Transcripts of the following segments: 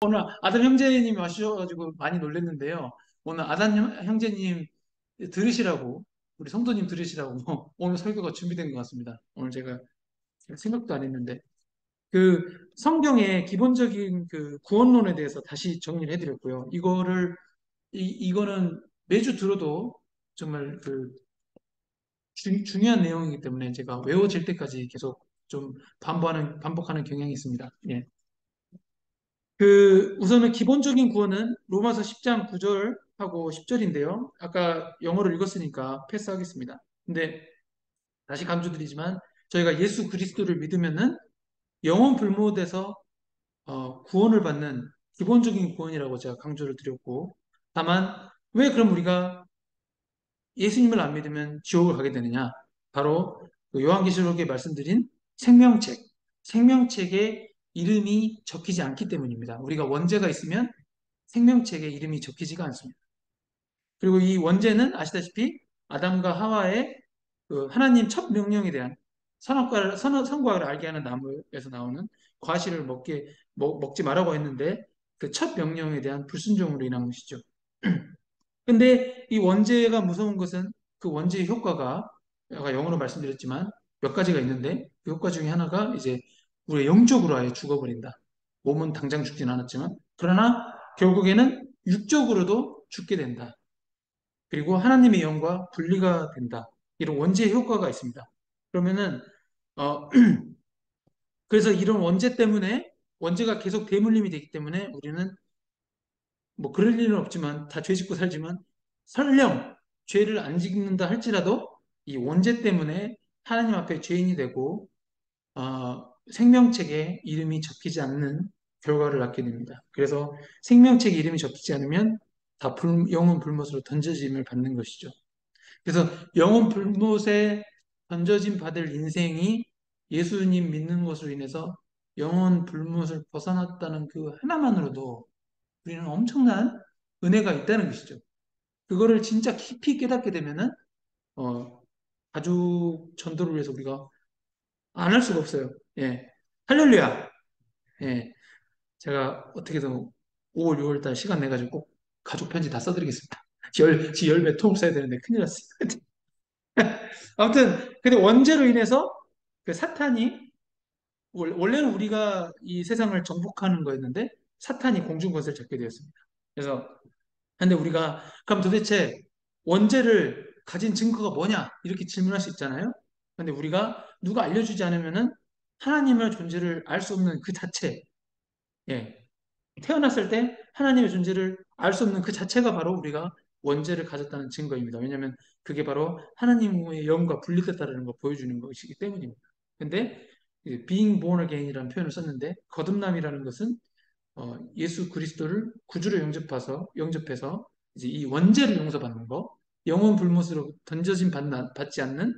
오늘 아담 형제님이 와주셔가지고 많이 놀랐는데요. 오늘 아담 형제님 들으시라고, 우리 성도님 들으시라고 오늘 설교가 준비된 것 같습니다. 오늘 제가 생각도 안 했는데. 그 성경의 기본적인 그 구원론에 대해서 다시 정리를 해드렸고요. 이거는 매주 들어도 정말 그 중요한 내용이기 때문에 제가 외워질 때까지 계속 좀 반복하는 경향이 있습니다. 예. 우선은 기본적인 구원은 로마서 10장 9절하고 10절인데요. 아까 영어를 읽었으니까 패스하겠습니다. 근데 다시 강조드리지만 저희가 예수 그리스도를 믿으면은 영원 불모돼서 구원을 받는 기본적인 구원이라고 제가 강조를 드렸고, 다만 왜 그럼 우리가 예수님을 안 믿으면 지옥을 가게 되느냐? 바로 그 요한계시록에 말씀드린 생명책, 생명책에 이름이 적히지 않기 때문입니다. 우리가 원죄가 있으면 생명책에 이름이 적히지가 않습니다. 그리고 이 원죄는 아시다시피 아담과 하와의 그 하나님 첫 명령에 대한 선과를 알게 하는 나무에서 나오는 과실을 먹지 말라고 했는데 그 첫 명령에 대한 불순종으로 인한 것이죠. 근데 이 원죄가 무서운 것은 그 원죄의 효과가 아까 영어로 말씀드렸지만 몇 가지가 있는데 그 효과 중에 하나가 이제 우리 영적으로 아예 죽어버린다. 몸은 당장 죽진 않았지만 그러나 결국에는 육적으로도 죽게 된다. 그리고 하나님의 영과 분리가 된다. 이런 원죄의 효과가 있습니다. 그러면은 어, 그래서 이런 원죄 때문에 원죄가 계속 대물림이 되기 때문에 우리는 뭐 그럴 일은 없지만 다 죄 짓고 살지만 설령 죄를 안 짓는다 할지라도 이 원죄 때문에 하나님 앞에 죄인이 되고 생명책에 이름이 적히지 않는 결과를 낳게 됩니다. 그래서 생명책에 이름이 적히지 않으면 다 영혼 불못으로 던져짐을 받는 것이죠. 그래서 영혼 불못에 던져짐 받을 인생이 예수님 믿는 것으로 인해서 영혼 불못을 벗어났다는 그 하나만으로도 우리는 엄청난 은혜가 있다는 것이죠. 그거를 진짜 깊이 깨닫게 되면은 어, 가족 전도를 위해서 우리가 안 할 수가 없어요. 예, 할렐루야. 예, 제가 어떻게든 5월, 6월 달 시간 내가지고 꼭 가족 편지 다 써드리겠습니다. 열 몇 통을 써야 되는데 큰일 났어요. 아무튼 근데 원죄로 인해서 그 사탄이 원래는 우리가 이 세상을 정복하는 거였는데 사탄이 공중권세를 잡게 되었습니다. 그래서 근데 우리가 그럼 도대체 원죄를 가진 증거가 뭐냐? 이렇게 질문할 수 있잖아요. 근데 우리가 누가 알려주지 않으면은 하나님의 존재를 알 수 없는 그 자체, 예. 태어났을 때 하나님의 존재를 알 수 없는 그 자체가 바로 우리가 원죄를 가졌다는 증거입니다. 왜냐하면 그게 바로 하나님의 영과 분리됐다는 걸 보여주는 것이기 때문입니다. 근데 이제 being born again이라는 표현을 썼는데 거듭남이라는 것은 예수 그리스도를 구주로 영접해서 이제 이 원죄를 용서받는 거, 영원 불못으로 받지 않는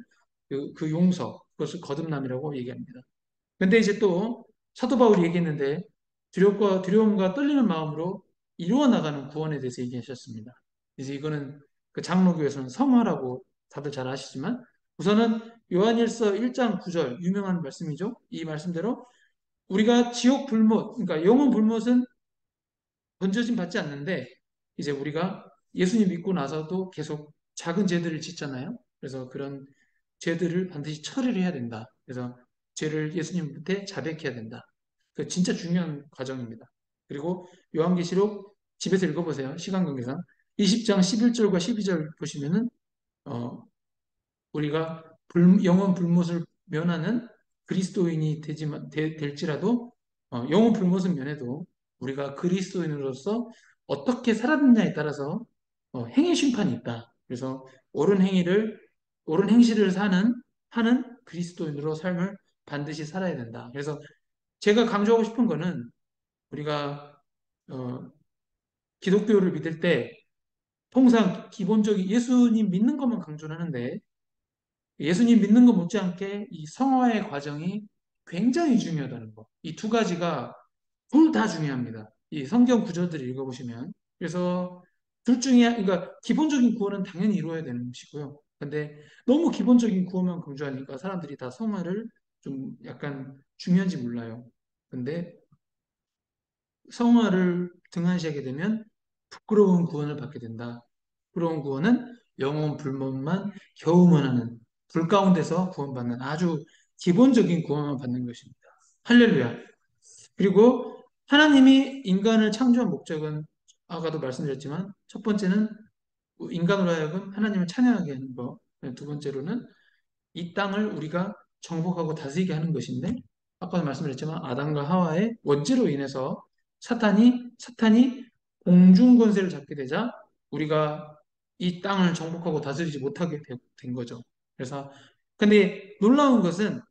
그 용서, 그것을 거듭남이라고 얘기합니다. 근데 이제 또 사도 바울이 얘기했는데 두려움과 떨리는 마음으로 이루어 나가는 구원에 대해서 얘기하셨습니다. 그래서 이거는 그 장로교에서는 성화라고 다들 잘 아시지만 우선은 요한일서 1장 9절 유명한 말씀이죠. 이 말씀대로 우리가 지옥 불못, 그러니까 영원 불못은 건져진 받지 않는데 이제 우리가 예수님 믿고 나서도 계속 작은 죄들을 짓잖아요. 그래서 그런 죄들을 반드시 처리를 해야 된다. 그래서 죄를 예수님한테 자백해야 된다. 그 진짜 중요한 과정입니다. 그리고 요한계시록 집에서 읽어보세요. 시간 관계상 20장 11절과 12절 보시면은 어, 우리가 영원 불못을 면하는 그리스도인이 될지라도 영원 불못은 면해도 우리가 그리스도인으로서 어떻게 살았느냐에 따라서 행위 심판이 있다. 그래서 옳은 행실을 하는 그리스도인으로 삶을 반드시 살아야 된다. 그래서 제가 강조하고 싶은 거는 우리가 어, 기독교를 믿을 때 통상 기본적인 예수님 믿는 것만 강조를 하는데 예수님 믿는 것 못지않게 이 성화의 과정이 굉장히 중요하다는 거. 이 두 가지가 둘 다 중요합니다. 이 성경 구절들을 읽어보시면. 그래서 둘 중에, 그러니까 기본적인 구원은 당연히 이루어야 되는 것이고요. 근데 너무 기본적인 구원만 강조하니까 사람들이 다 성화를 좀 약간 중요한지 몰라요. 근데 성화를 등한시하게 되면 부끄러운 구원을 받게 된다. 부끄러운 구원은 영혼 불문만 겨우 면하는 불 가운데서 구원받는 아주 기본적인 구원을 받는 것입니다. 할렐루야. 그리고 하나님이 인간을 창조한 목적은 아까도 말씀드렸지만 첫 번째는 인간으로 하여금 하나님을 찬양하게 하는 것. 두 번째로는 이 땅을 우리가 정복하고 다스리게 하는 것인데 아까도 말씀드렸지만 아담과 하와의 원죄로 인해서 사탄이 공중 권세를 잡게 되자 우리가 이 땅을 정복하고 다스리지 못하게 된 거죠. 그래서 근데 놀라운 것은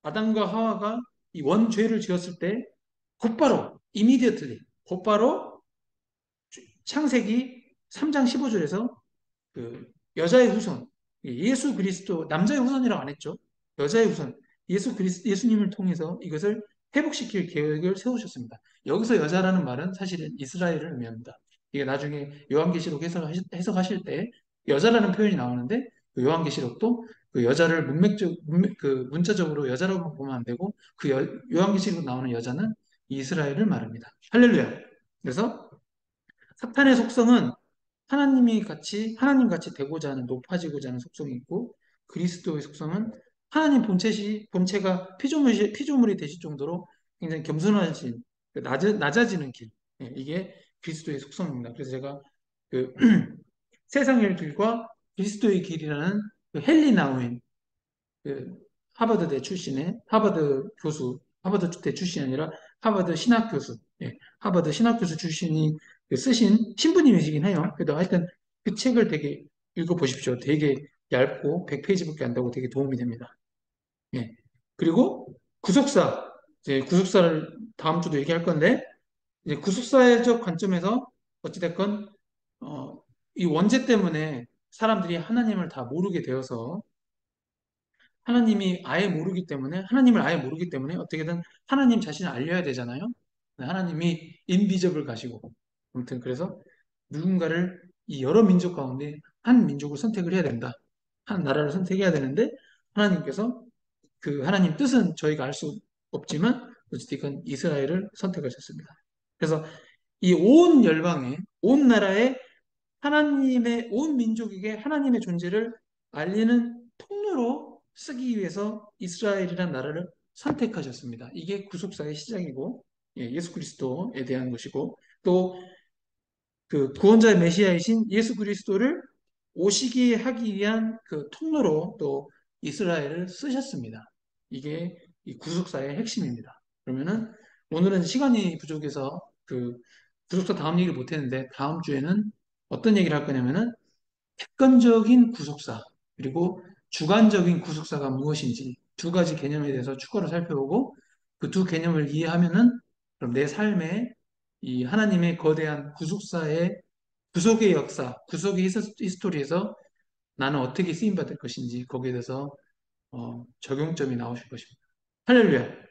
아담과 하와가 이 원죄를 지었을 때 곧바로 immediately 곧바로 창세기 3장 15절에서 그 여자의 후손, 예수 그리스도, 남자의 후손이라고 안 했죠. 여자의 후손, 예수님을 통해서 이것을 회복시킬 계획을 세우셨습니다. 여기서 여자라는 말은 사실은 이스라엘을 의미합니다. 이게 나중에 요한계시록 해석하실 때 여자라는 표현이 나오는데 그 요한계시록도 그 여자를 그 문자적으로 여자라고 보면 안 되고 그 요한계시록 나오는 여자는 이스라엘을 말합니다. 할렐루야. 그래서 사탄의 속성은 하나님 같이 되고자 하는 높아지고자 하는 속성이 있고 그리스도의 속성은 하나님 본체가 피조물이 되실 정도로 굉장히 겸손하신 낮아지는 길. 예, 이게 그리스도의 속성입니다. 그래서 제가 그 세상의 길과 그리스도의 길이라는 그 헨리 나우인 그 하버드대 출신의 하버드대 출신이 아니라 하버드 신학 교수, 예, 하버드 신학 교수 출신이 그 쓰신 신부님이시긴 해요. 그래도 하여튼 그 책을 되게 읽어보십시오. 되게 얇고 100페이지밖에 안 되고 되게 도움이 됩니다. 예. 그리고 구속사, 이제 구속사를 다음 주도 얘기할 건데, 이제 구속사회적 관점에서 어찌됐건, 이 원죄 때문에 사람들이 하나님을 다 모르게 되어서 하나님을 아예 모르기 때문에 어떻게든 하나님 자신을 알려야 되잖아요. 하나님이 인비저블 가시고 아무튼 그래서 누군가를 이 여러 민족 가운데 한 민족을 선택을 해야 된다. 한 나라를 선택해야 되는데 하나님께서 그 하나님 뜻은 저희가 알 수 없지만 어쨌든 이스라엘을 선택하셨습니다. 그래서 이 온 열방에 온 나라에 하나님의 온 민족에게 하나님의 존재를 알리는 통로로 쓰기 위해서 이스라엘이라는 나라를 선택하셨습니다. 이게 구속사의 시작이고 예수 그리스도에 대한 것이고 또 그 구원자의 메시아이신 예수 그리스도를 오시게 하기 위한 그 통로로 또 이스라엘을 쓰셨습니다. 이게 이 구속사의 핵심입니다. 그러면은 오늘은 시간이 부족해서 그 구속사 다음 얘기를 못했는데 다음 주에는 어떤 얘기를 할 거냐면은 객관적인 구속사 그리고 주관적인 구속사가 무엇인지 두 가지 개념에 대해서 추가로 살펴보고 그 두 개념을 이해하면은 그럼 내 삶에 이 하나님의 거대한 구속의 역사, 구속의 히스토리에서 나는 어떻게 쓰임받을 것인지 거기에 대해서 적용점이 나오실 것입니다. 할렐루야.